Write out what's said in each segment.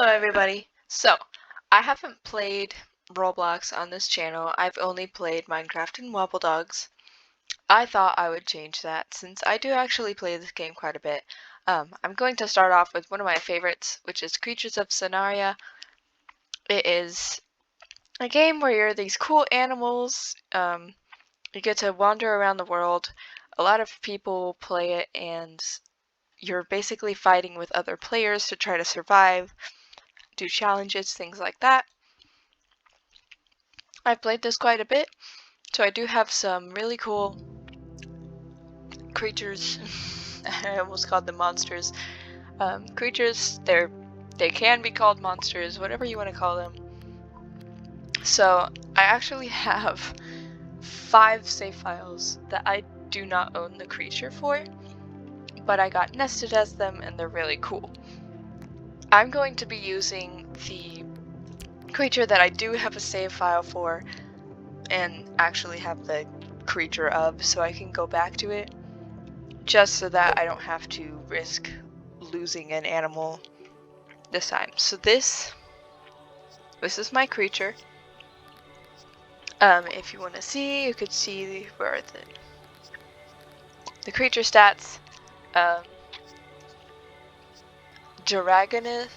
everybody. So, I haven't played Roblox on this channel. I've only played Minecraft and Wobble Dogs. I thought I would change that since I do actually play this game quite a bit. I'm going to start off with one of my favorites, which is Creatures of Scenaria. It is a game where you're these cool animals. You get to wander around the world. A lot of people play it, and you're basically fighting with other players to try to survive, do challenges, things like that. I've played this quite a bit, so I do have some really cool creatures. I almost called them monsters. Creatures, they can be called monsters, whatever you want to call them. So I actually have 5 save files that I do not own the creature for, but I got nested as them and they're really cool. I'm going to be using the creature that I do have a save file for and actually have the creature of, so I can go back to it, just so that I don't have to risk losing an animal this time. So this is my creature. If you want to see, you could see where are the creature stats. Dragonix,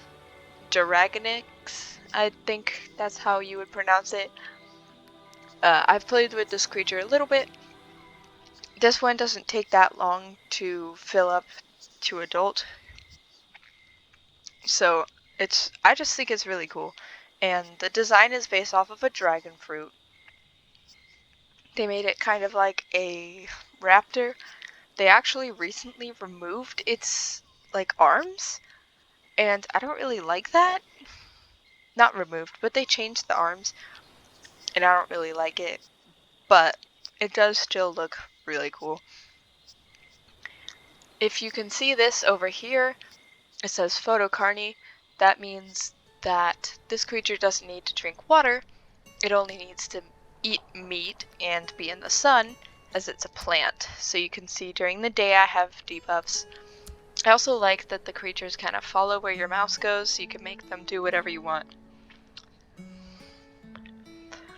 I think that's how you would pronounce it. I've played with this creature a little bit. This one doesn't take that long to fill up to adult. So I just think it's really cool. And the design is based off of a dragon fruit. They made it kind of like a raptor. They actually recently removed its like arms, and I don't really like that. Not removed, but they changed the arms, and I don't really like it, but it does still look really cool. If you can see this over here, it says Photocarny. That means that this creature doesn't need to drink water, it only needs to eat meat and be in the sun, as it's a plant. So you can see during the day I have debuffs. I also like that the creatures kind of follow where your mouse goes, so you can make them do whatever you want.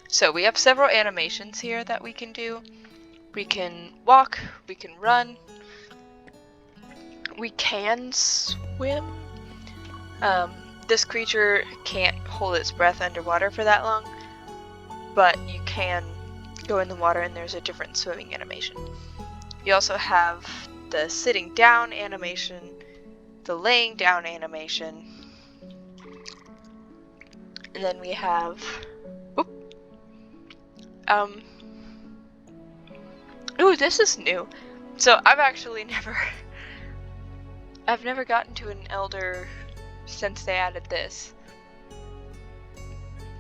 So we have several animations here that we can do. We can walk, we can run, we can swim. This creature can't hold its breath underwater for that long, but you can go in the water and there's a different swimming animation. You also have the sitting down animation, the laying down animation, and then we have ooh, this is new. So I've actually never gotten to an elder since they added this.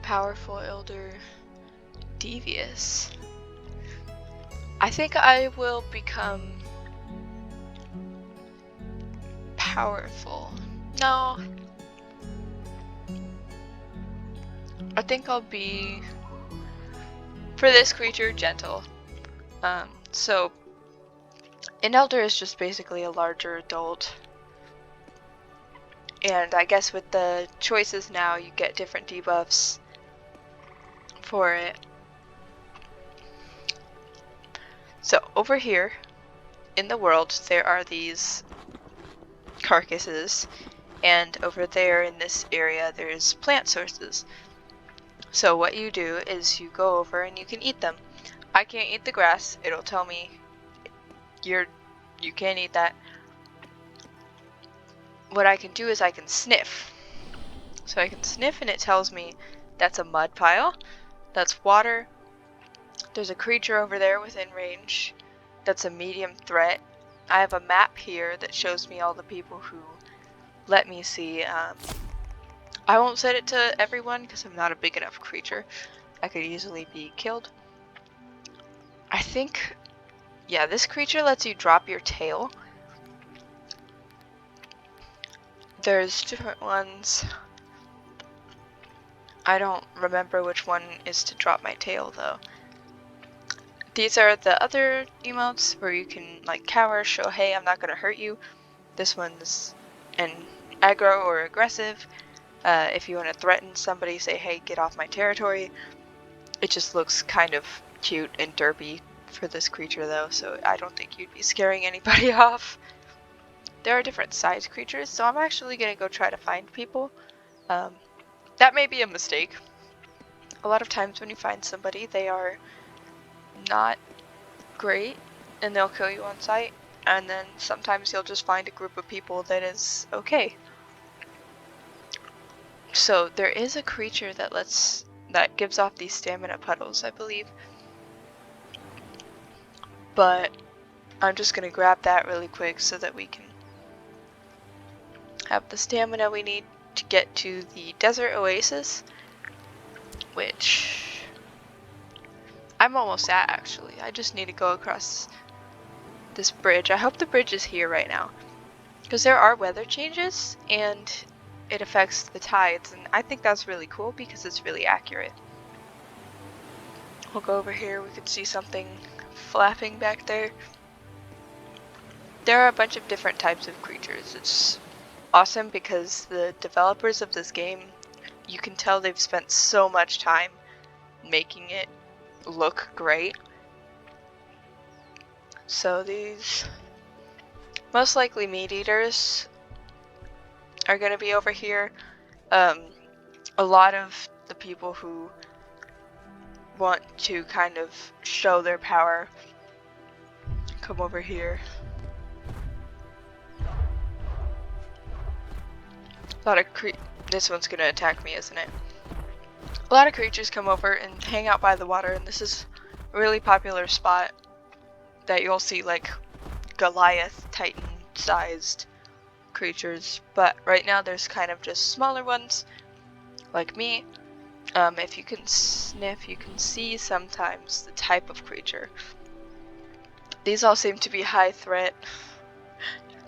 Powerful elder, devious. I think I will become powerful. No. I think I'll be, for this creature, gentle. So an elder is just basically a larger adult. And I guess with the choices now, you get different debuffs for it. So over here in the world, there are these carcasses, and over there in this area, there's plant sources. So what you do is you go over and you can eat them. I can't eat the grass. It'll tell me you can't eat that. What I can do is I can sniff. So I can sniff and it tells me that's a mud pile, that's water, there's a creature over there within range, that's a medium threat. I have a map here that shows me all the people who let me see. I won't set it to everyone because I'm not a big enough creature. I could easily be killed. I think, yeah, this creature lets you drop your tail. There's different ones. I don't remember which one is to drop my tail though. These are the other emotes where you can like cower, show hey I'm not gonna hurt you. This one's an aggro or aggressive. If you want to threaten somebody, say, hey, get off my territory. It just looks kind of cute and derpy for this creature though, so I don't think you'd be scaring anybody off. There are different size creatures, so I'm actually gonna go try to find people. That may be a mistake. A lot of times when you find somebody, they are not great and they'll kill you on sight, and then sometimes you'll just find a group of people that is okay. So there is a creature that gives off these stamina puddles, I believe. But I'm just gonna grab that really quick so that we can have the stamina we need to get to the desert oasis, which I'm almost at actually. I just need to go across this bridge. I hope the bridge is here right now, because there are weather changes and it affects the tides, and I think that's really cool because it's really accurate. We'll go over here, we can see something flapping back there. There are a bunch of different types of creatures. It's awesome because the developers of this game, you can tell they've spent so much time making it look great. So these most likely meat eaters are going to be over here. A lot of the people who want to kind of show their power come over here. A lot of this one's going to attack me, isn't it? A lot of creatures come over and hang out by the water, and this is a really popular spot that you'll see like Goliath, Titan-sized creatures, but right now there's kind of just smaller ones, like me. If you can sniff, you can see sometimes the type of creature. These all seem to be high threat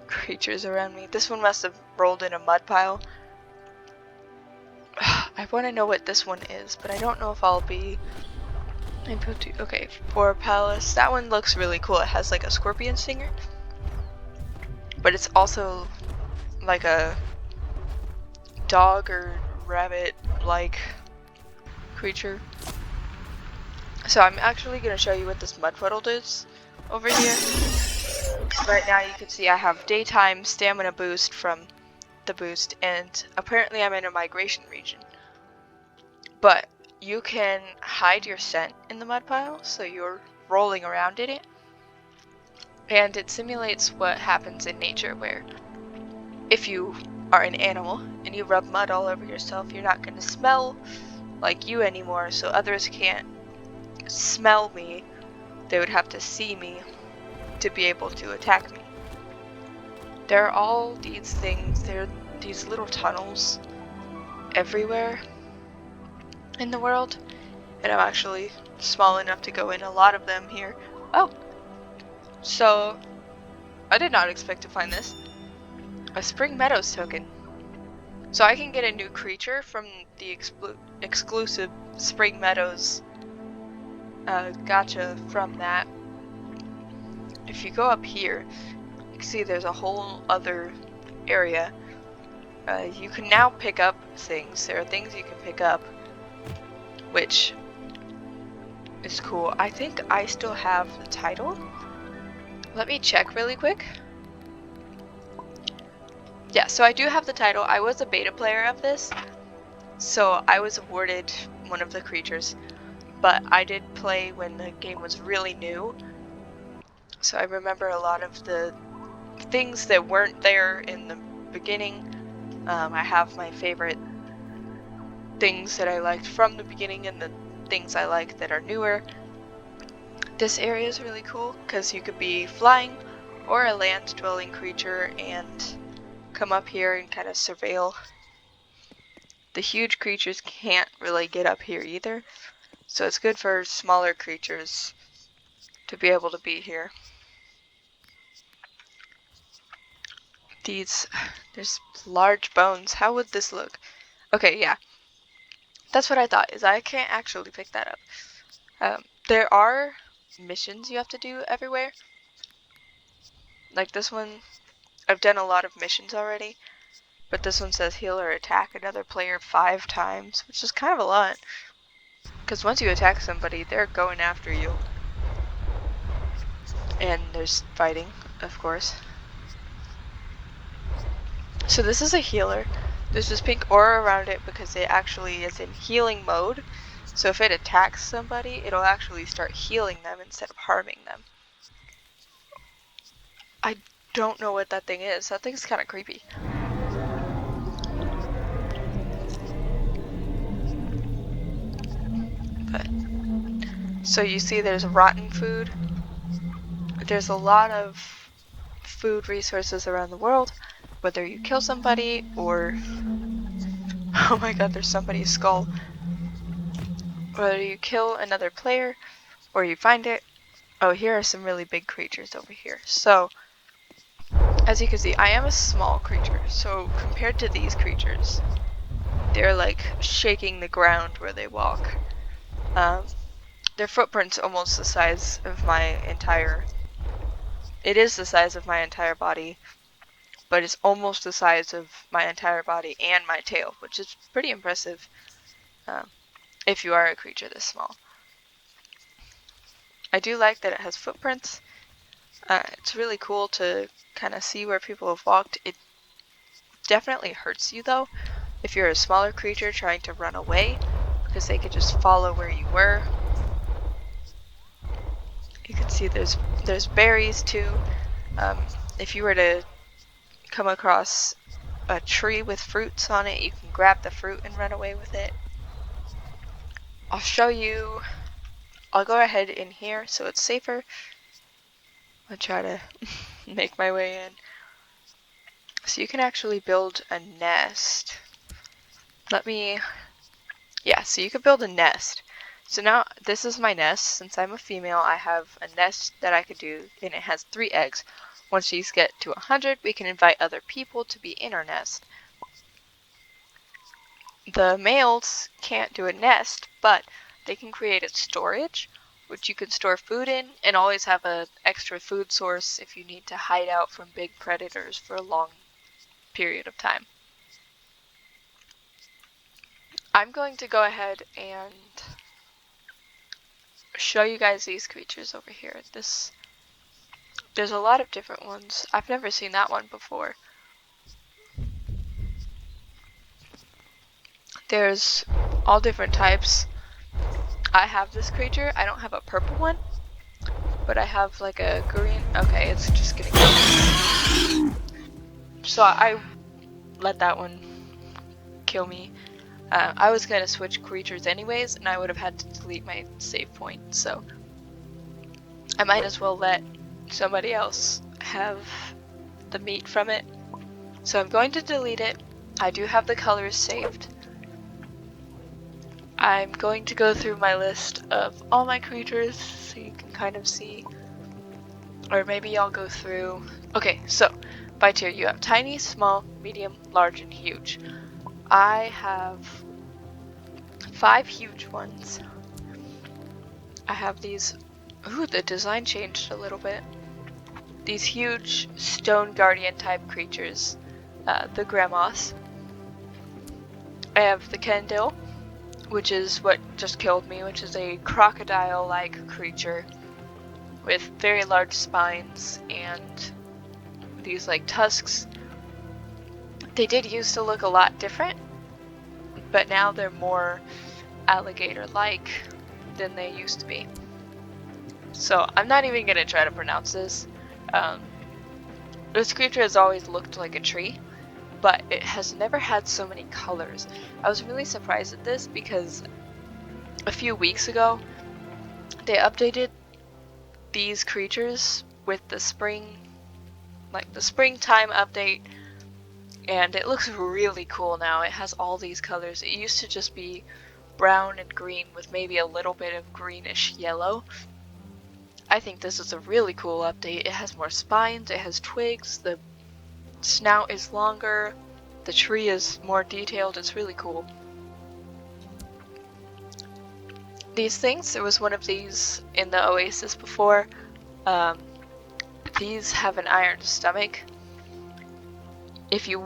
creatures around me. This one must have rolled in a mud pile. I want to know what this one is, but I don't know if I'll be able to. Okay, for Palace, that one looks really cool. It has like a scorpion stinger, but it's also like a dog or rabbit-like creature. So I'm actually going to show you what this mud puddle is over here. Right now you can see I have daytime stamina boost from the boost, and apparently I'm in a migration region. But you can hide your scent in the mud pile, so you're rolling around in it. And it simulates what happens in nature, where if you are an animal and you rub mud all over yourself, you're not going to smell like you anymore, so others can't smell me. They would have to see me to be able to attack me. There are all these things, there are these little tunnels everywhere in the world, and I'm actually small enough to go in a lot of them here. Oh, so I did not expect to find this. A Spring Meadows token. So I can get a new creature from the exclusive Spring Meadows gacha from that. If you go up here, you can see there's a whole other area. You can now pick up things. There are things you can pick up, which is cool. I think I still have the title. Let me check really quick. Yeah, so I do have the title. I was a beta player of this, so I was awarded one of the creatures, but I did play when the game was really new, so I remember a lot of the things that weren't there in the beginning. I have my favorite things that I liked from the beginning and the things I like that are newer. This area is really cool because you could be flying or a land-dwelling creature and come up here and kind of surveil. The huge creatures can't really get up here either, so it's good for smaller creatures to be able to be here. There's large bones. How would this look? Okay, yeah. That's what I thought, is I can't actually pick that up. There are missions you have to do everywhere. Like this one, I've done a lot of missions already, But this one says heal or attack another player 5 times, which is kind of a lot. Because once you attack somebody, they're going after you. And there's fighting, of course. So this is a healer. There's this pink aura around it because it actually is in healing mode. So if it attacks somebody, it'll actually start healing them instead of harming them. I don't know what that thing is. That thing's kind of creepy. But so you see there's rotten food. There's a lot of food resources around the world. Whether you kill somebody or... Oh my god, there's somebody's skull. Whether you kill another player or you find it. Oh, here are some really big creatures over here. So, as you can see, I am a small creature. So, compared to these creatures, they're like shaking the ground where they walk. Their footprint's almost the size of my entire... It is the size of my entire body, but it's almost the size of my entire body and my tail, which is pretty impressive if you are a creature this small. I do like that it has footprints. It's really cool to kind of see where people have walked. It definitely hurts you though if you're a smaller creature trying to run away, because they could just follow where you were. You can see there's berries too. If you were to come across a tree with fruits on it, you can grab the fruit and run away with it. I'll show you. I'll go ahead in here so it's safer. I'll try to make my way in. So you can actually build a nest. Yeah, so you can build a nest. So now this is my nest. Since I'm a female, I have a nest that I could do, and it has 3 eggs. Once these get to 100, we can invite other people to be in our nest. The males can't do a nest, but they can create a storage, which you can store food in, and always have an extra food source if you need to hide out from big predators for a long period of time. I'm going to go ahead and show you guys these creatures over here. There's a lot of different ones. I've never seen that one before. There's all different types. I have this creature. I don't have a purple one, but I have like a green. Okay, it's just gonna kill me. So I let that one kill me. I was gonna switch creatures anyways, and I would have had to delete my save point, so I might as well let somebody else have the meat from it. So I'm going to delete it. I do have the colors saved. I'm going to go through my list of all my creatures so you can kind of see. Or maybe I'll go through... Okay, so by tier you have tiny, small, medium, large, and huge. I have 5 huge ones. I have these... Ooh, the design changed a little bit. These huge stone guardian type creatures. The Grandmas. I have the Kendall, which is what just killed me, which is a crocodile-like creature with very large spines and these like tusks. They did used to look a lot different, but now they're more alligator-like than they used to be. So I'm not even gonna try to pronounce this. This creature has always looked like a tree, but it has never had so many colors. I was really surprised at this because a few weeks ago they updated these creatures with the spring, like the springtime update, and it looks really cool now. It has all these colors. It used to just be brown and green with maybe a little bit of greenish yellow. I think this is a really cool update. It has more spines, it has twigs, the snout is longer, the tree is more detailed. It's really cool. These things, there was one of these in the oasis before. These have an iron stomach. If you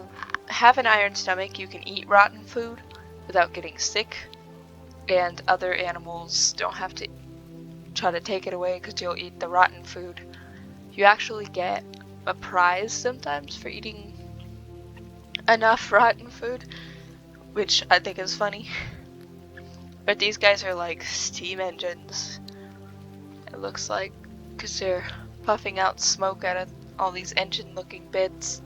have an iron stomach, you can eat rotten food without getting sick, and other animals don't have to try to take it away because you'll eat the rotten food. You actually get a prize sometimes for eating enough rotten food, which I think is funny. But these guys are like steam engines, it looks like, because they're puffing out smoke out of all these engine looking bits,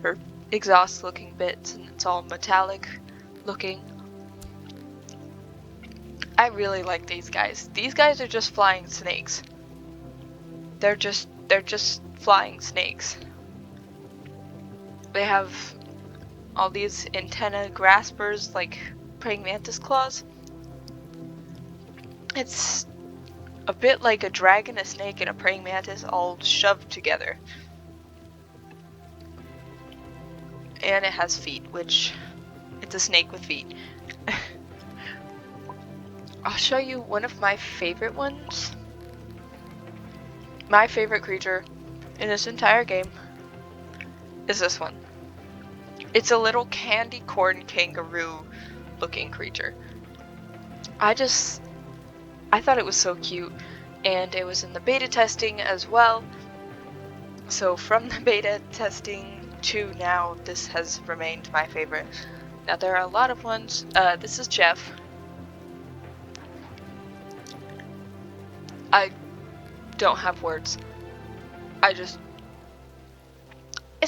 or exhaust looking bits, and it's all metallic looking. I really like these guys. These guys are just flying snakes. They're just flying snakes. They have all these antenna graspers like praying mantis claws. It's a bit like a dragon, a snake, and a praying mantis all shoved together. And it has feet, which it's a snake with feet. I'll show you one of my favorite ones. My favorite creature in this entire game is this one. It's a little candy corn kangaroo looking creature. I thought it was so cute, and it was in the beta testing as well. So from the beta testing to now, this has remained my favorite. Now there are a lot of ones. This is Jeff. I don't have words. It's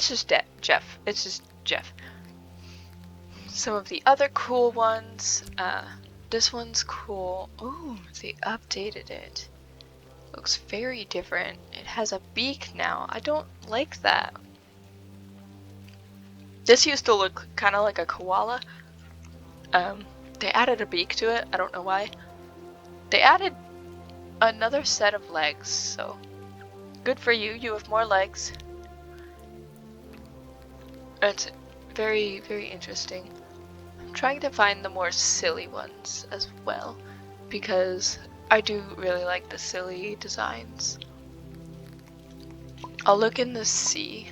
just Jeff. It's just Jeff. Some of the other cool ones, this one's cool. Ooh, they updated it. Looks very different. It has a beak now. I don't like that. This used to look kind of like a koala. They added a beak to it. I don't know why. They added another set of legs, so good for you. You have more legs. It's very, very interesting. I'm trying to find the more silly ones as well, because I do really like the silly designs. I'll look in the sea.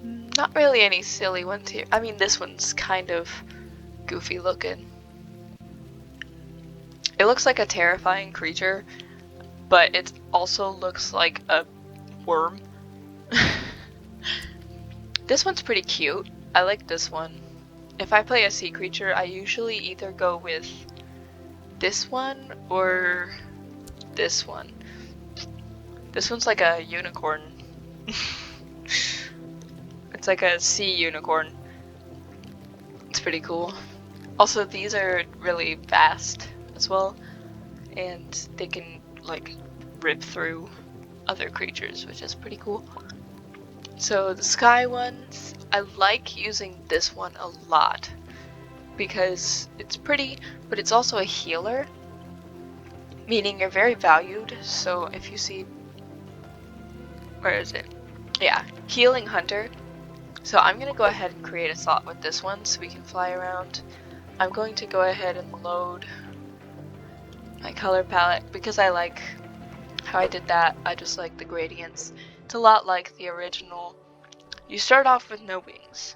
Not really any silly ones here. I mean, this one's kind of goofy looking. It looks like a terrifying creature, but it also looks like a worm. This one's pretty cute. I like this one. If I play a sea creature, I usually either go with this one or this one. This one's like a unicorn. It's like a sea unicorn. It's pretty cool. Also, these are really fast as well, and they can like rip through other creatures, which is pretty cool. So the sky ones, I like using this one a lot because it's pretty, but it's also a healer, meaning you're very valued. So if you see, where is it? Yeah, healing hunter. So I'm gonna go ahead and create a slot with this one so we can fly around. I'm going to go ahead and load my color palette because I like how I did that. I just like the gradients. It's a lot like the original. You start off with no wings,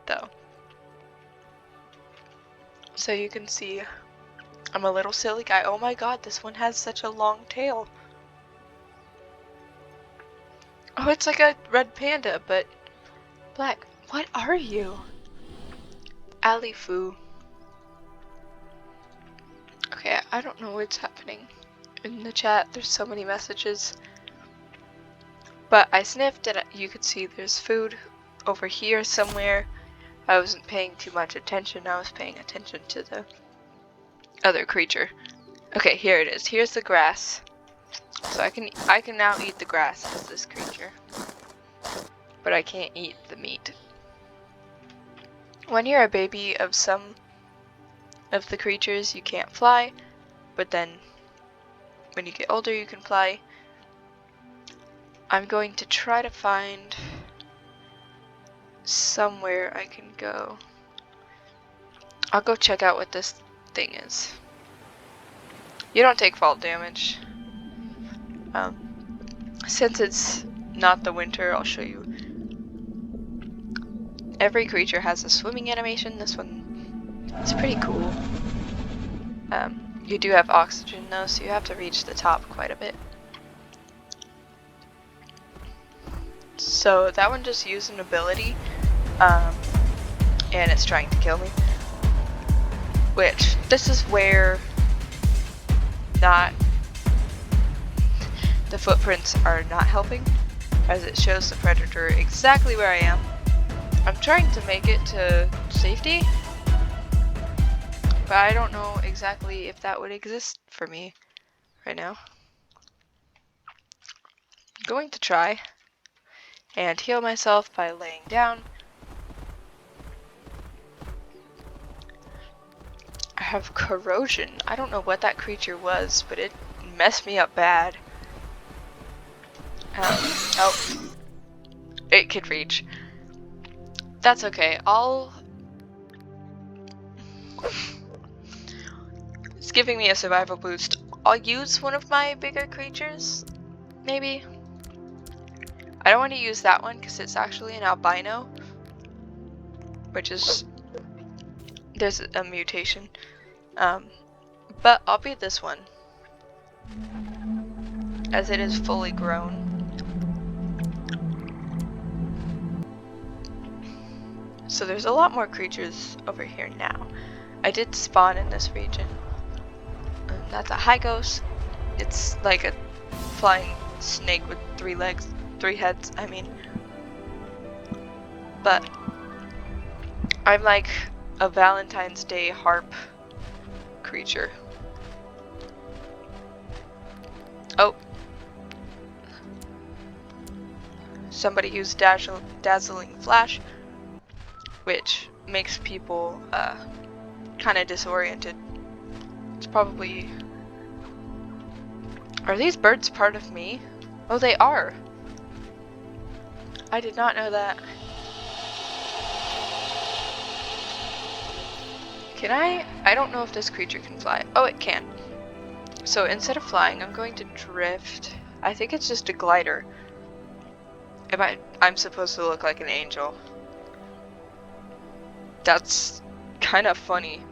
though. So you can see I'm a little silly guy. Oh my god, this one has such a long tail. Oh, it's like a red panda, but black. What are you? Alifu. Okay, I don't know what's happening in the chat. There's so many messages. But I sniffed and you could see there's food over here somewhere. I wasn't paying too much attention. I was paying attention to the other creature. Okay, here it is. Here's the grass. So I can now eat the grass as this creature. But I can't eat the meat. When you're a baby of some of the creatures, you can't fly, but then when you get older you can fly. I'm going to try to find somewhere I can go. I'll go check out what this thing is. You don't take fall damage. Since it's not the winter, I'll show you. Every creature has a swimming animation. This one is pretty cool. You do have oxygen though, so you have to reach the top quite a bit. So that one just used an ability, and it's trying to kill me. Which, this is where the footprints are not helping, as it shows the predator exactly where I am. I'm trying to make it to safety, but I don't know exactly if that would exist for me right now. I'm going to try and heal myself by laying down. I have corrosion. I don't know what that creature was, but it messed me up bad. Oh. It could reach. That's okay. It's giving me a survival boost. I'll use one of my bigger creatures, maybe. I don't want to use that one because it's actually an albino, which is, there's a mutation. But I'll be this one, as it is fully grown. So there's a lot more creatures over here now. I did spawn in this region. That's a high ghost. It's like a flying snake with 3 legs, 3 heads, I mean. But I'm like a Valentine's Day harp creature. Oh. Somebody used dazzling flash, which makes people kind of disoriented. It's probably... Are these birds part of me? Oh, they are. I did not know that. Can I don't know if this creature can fly. Oh, it can. So instead of flying, I'm going to drift. I think it's just a glider. I'm supposed to look like an angel. That's kind of funny.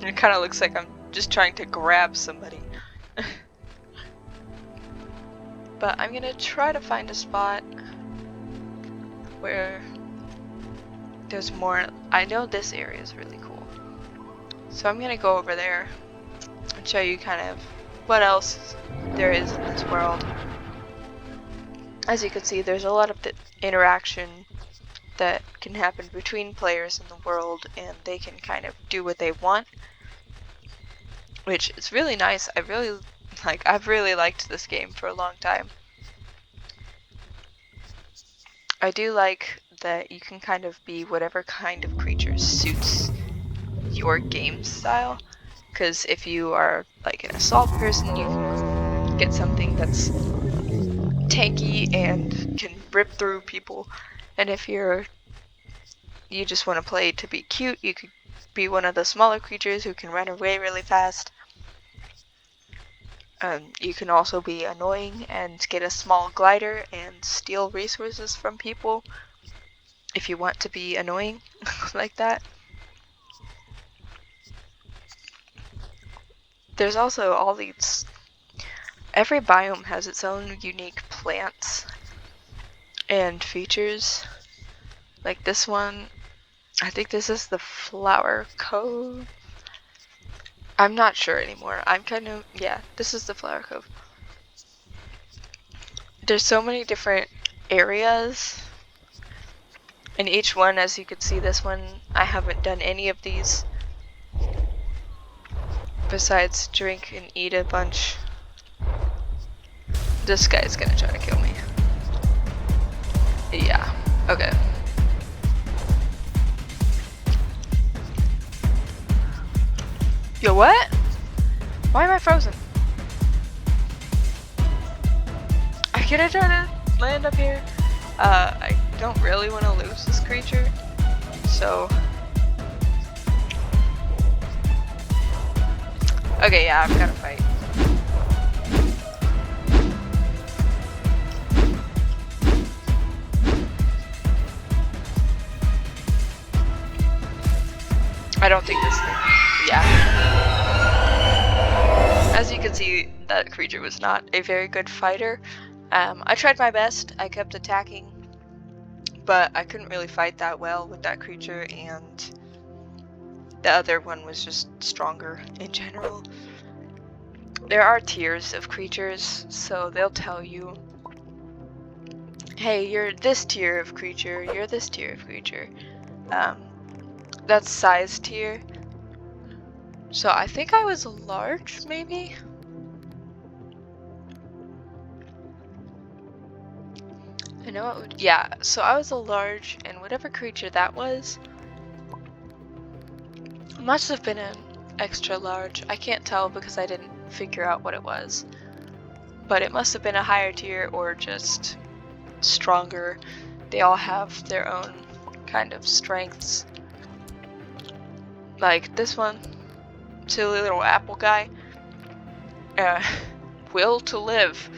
It kind of looks like I'm just trying to grab somebody. But I'm gonna try to find a spot where there's more. I know this area is really cool, so I'm gonna go over there and show you kind of what else there is in this world. As you can see, there's a lot of interaction that can happen between players in the world, and they can kind of do what they want, which is really nice. I've really liked this game for a long time. I do like that you can kind of be whatever kind of creature suits your game style, because if you are like an assault person, you can get something that's tanky and can rip through people, and if you just want to play to be cute, you could be one of the smaller creatures who can run away really fast. You can also be annoying and get a small glider and steal resources from people if you want to be annoying like that. There's also all these... Every biome has its own unique plants and features. Like this one, I think this is the Flower Cove. I'm not sure anymore. Yeah, this is the Flower Cove. There's so many different areas, and each one, as you could see, this one, I haven't done any of these besides drink and eat a bunch. This guy's gonna try to kill me. Yeah, okay. Yo, what? Why am I frozen? Can I try to land up here? I don't really want to lose this creature, so... Okay, yeah, I've got to fight. don't think this thing, yeah. As you can see, that creature was not a very good fighter. I tried my best, I kept attacking, but I couldn't really fight that well with that creature, and the other one was just stronger in general. There are tiers of creatures, so they'll tell you, hey, you're this tier of creature, you're this tier of creature. That's size tier. So I think I was large, maybe? I know it would, yeah, so I was a large, and whatever creature that was, must have been an extra large. I can't tell because I didn't figure out what it was. But it must have been a higher tier or just stronger. They all have their own kind of strengths. Like this one, silly little apple guy. Will to live.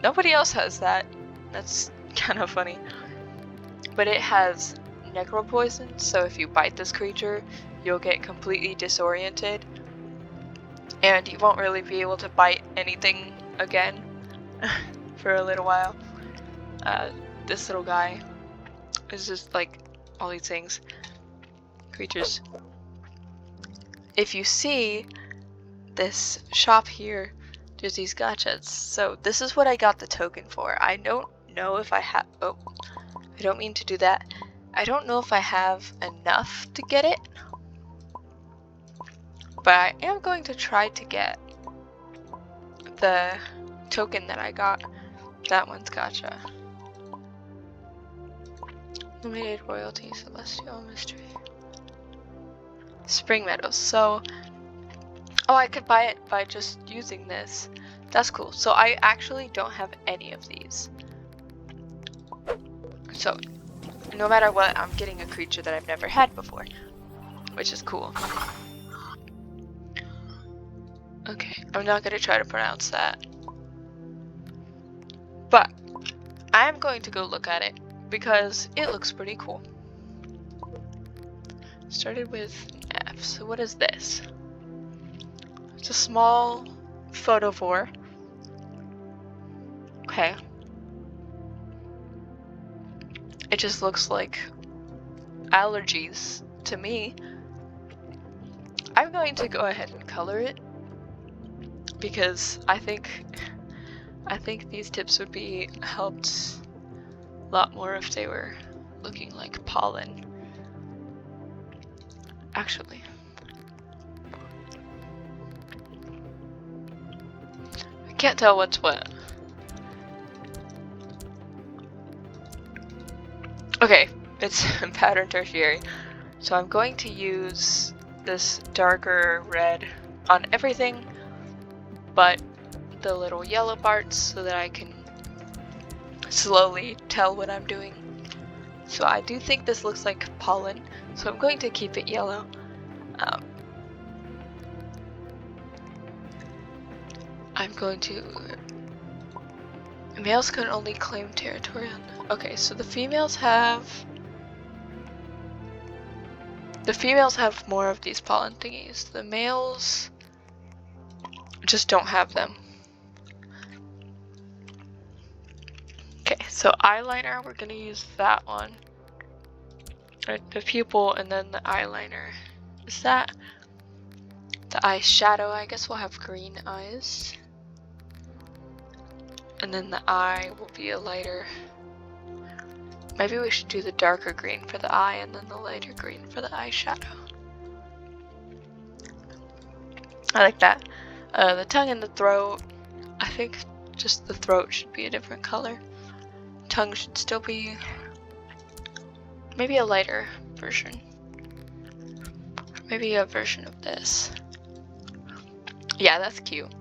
Nobody else has that. That's kind of funny. But it has necro poison, so if you bite this creature, you'll get completely disoriented. And you won't really be able to bite anything again for a little while. This little guy is just like all these things. Creatures. If you see this shop here, there's these gachas. So this is what I got the token for. I don't know if I have, oh, I don't mean to do that. I don't know if I have enough to get it, but I am going to try to get the token that I got. That one's gacha. Limited royalty, celestial mystery. Spring Meadows. So, oh, I could buy it by just using this. That's cool. So I actually don't have any of these. So, no matter what, I'm getting a creature that I've never had before, which is cool. Okay, I'm not gonna try to pronounce that. But, I am going to go look at it, because it looks pretty cool. Started with F, so what is this? It's a small photovore. Okay. It just looks like allergies to me. I'm going to go ahead and color it, because I think these tips would be helped a lot more if they were looking like pollen. Actually, I can't tell what's what. Okay, it's pattern tertiary. So I'm going to use this darker red on everything but the little yellow parts so that I can slowly tell what I'm doing. So I do think this looks like pollen, so I'm going to keep it yellow. I'm going to... Males can only claim territory on... Okay, so the females have more of these pollen thingies. The males just don't have them. Okay, so eyeliner, we're gonna use that one. Right, the pupil and then the eyeliner. Is that the eyeshadow? I guess we'll have green eyes. And then the eye will be a lighter. Maybe we should do the darker green for the eye and then the lighter green for the eyeshadow. I like that. The tongue and the throat, I think just the throat should be a different color. Tongue should still be maybe a lighter version. Maybe a version of this. Yeah, that's cute.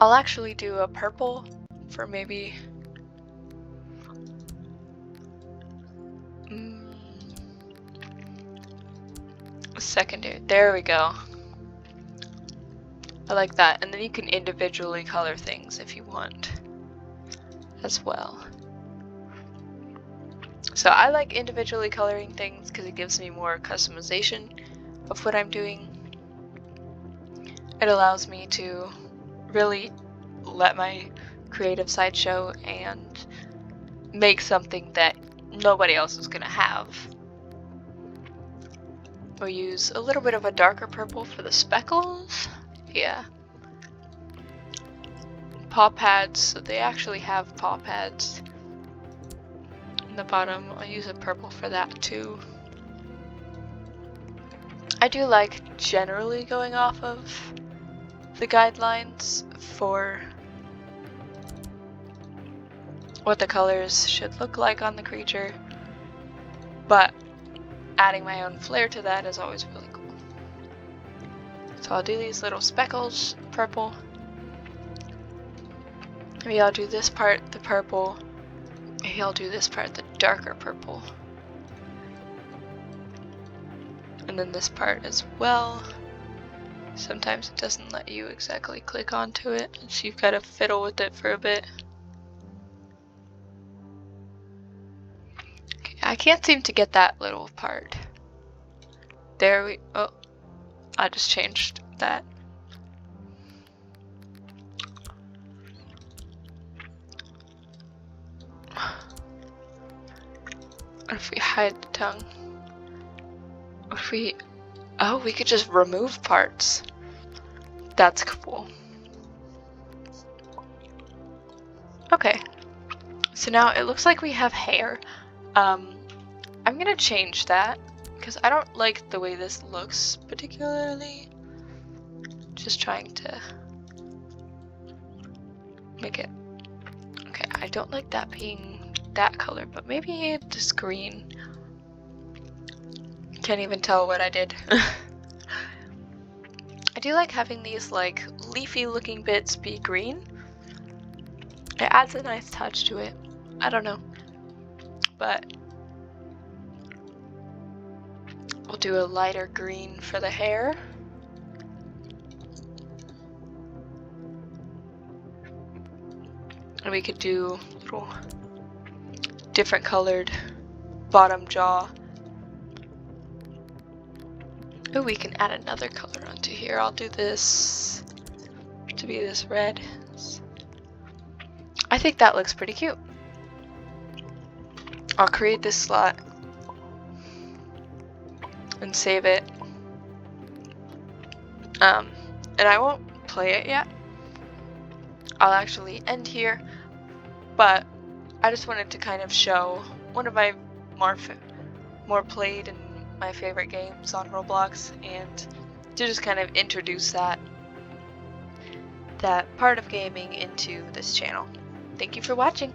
I'll actually do a purple for maybe secondary. There we go. I like that. And then you can individually color things if you want as well. So I like individually coloring things because it gives me more customization of what I'm doing. It allows me to really let my creative side show and make something that nobody else is gonna have. We'll use a little bit of a darker purple for the speckles. Yeah. Paw pads, so they actually have paw pads. In the bottom, I'll use a purple for that too. I do like generally going off of the guidelines for what the colors should look like on the creature, but adding my own flair to that is always really cool. So I'll do these little speckles, purple. Maybe I'll do this part the purple. Maybe I'll do this part the darker purple. And then this part as well. Sometimes it doesn't let you exactly click onto it, so you've got to fiddle with it for a bit. Okay, I can't seem to get that little part. There we, oh, I just changed that. What if we hide the tongue? What if we, oh, we could just remove parts. That's cool. Okay, so now it looks like we have hair. I'm gonna change that because I don't like the way this looks particularly. Just trying to make it, okay, I don't like that being that color, but maybe just green. Can't even tell what I did. I do like having these like leafy looking bits be green. It adds a nice touch to it. I don't know, but we'll do a lighter green for the hair. And we could do little different colored bottom jaw. Oh, we can add another color onto here. I'll do this to be this red. I think that looks pretty cute. I'll create this slot and save it. And I won't play it yet. I'll actually end here, but I just wanted to kind of show one of my more played and my favorite games on Roblox, and to just kind of introduce that part of gaming into this channel. Thank you for watching.